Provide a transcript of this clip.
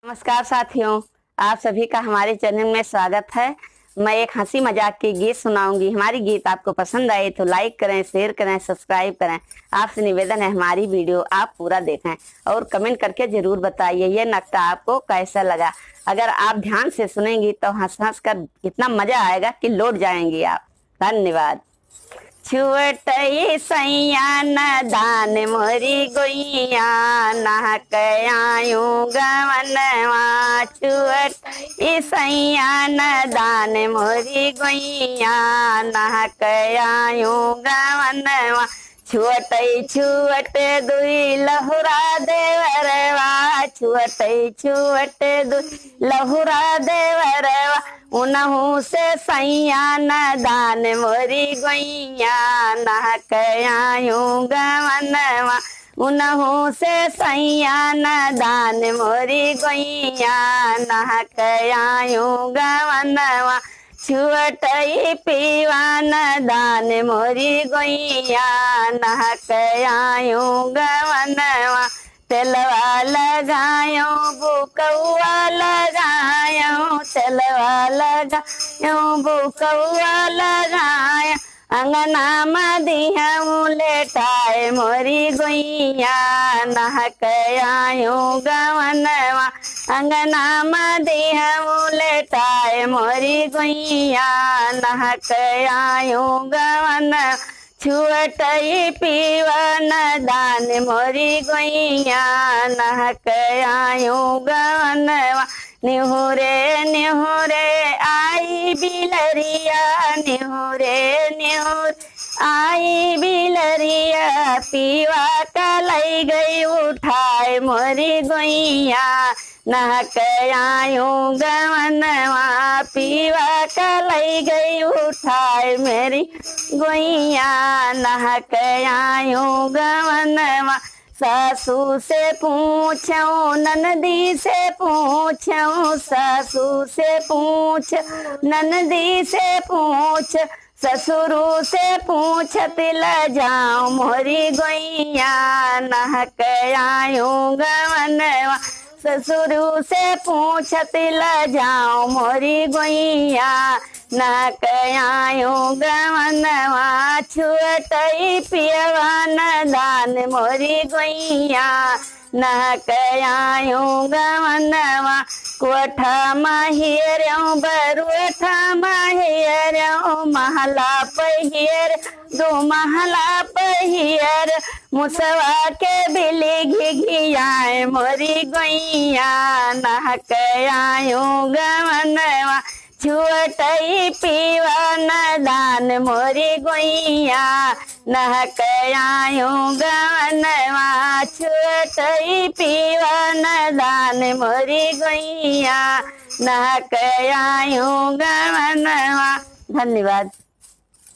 नमस्कार साथियों, आप सभी का हमारे चैनल में स्वागत है। मैं एक हंसी मजाक के गीत सुनाऊंगी। हमारी गीत आपको पसंद आए तो लाइक करें, शेयर करें, सब्सक्राइब करें। आपसे निवेदन है हमारी वीडियो आप पूरा देखें और कमेंट करके जरूर बताइए ये नक्ता आपको कैसा लगा। अगर आप ध्यान से सुनेंगी तो हंस हंस कर इतना मजा आएगा कि लौट जाएंगी आप। धन्यवाद। छुअटई सैया न दान मोरी गोइया नहक आयु गवनवा। छुअटई सैया न दान मोरी गोइया नहक आयु गवनवा। छुअटई छुअट दुई लहुरा देवरवा। छुअटई छुअट दुई लहुरा देवरवा। उनहु से सैया न दान मोरी गोइया नहक आयु गवनवा। उनहु से सैया न दान मोरी गोइया नहक आयु गवनवा। छुअटई पीवा न दान मोरी गोइया नहक आयु गवनवा। तेलवा लगायो बुकौआ लगायो। तेलवा लगायो बुकौआ लगाया। अंगना मदिहऊ लेटाए मोरी गोइया नहक आयु गवनवा। अंगना मदिहऊ लेटाए मोरी गोइया नहक आयु गवनवा। छुअटई पीवन दान मोरी गोइया नहक आयु गवनवा। निहुरे निहुरे आई बिलरिया। निहुरे निहुर आई बिलरिया। पीवा कलई गई उठाए मोरी गोइया नहक आयु गवनवा। पीवा कलई गई उठाए मेरी गोइया नहक आयु गवनवा। सासू से पूछूं ननदी से पूछूं। सासू से पूछ ननदी से पूछ। ससुरु से पूछत ल जाऊं मोरी गोइया नहक आयु गवनवा। ससुरु से पूछत ल जाऊं मोरी गोइया नहक आयु गवनवा। छुअटई पियवा न दान मोरी गोइया नहक आयु गवनवा। कोठा महियरऊ बरुठा महियरऊ महला पहियर दो महला पहियर। मुसवा के बिली घिघियाए मोरी गोइया नहक आयु गवनवा। छुअटई पीवा न दान मोरी गोइया नहक आयु गवनवा। छुअटई पीवा न दान मोरी गोइया नहक आयु गवनवा। धन्यवाद।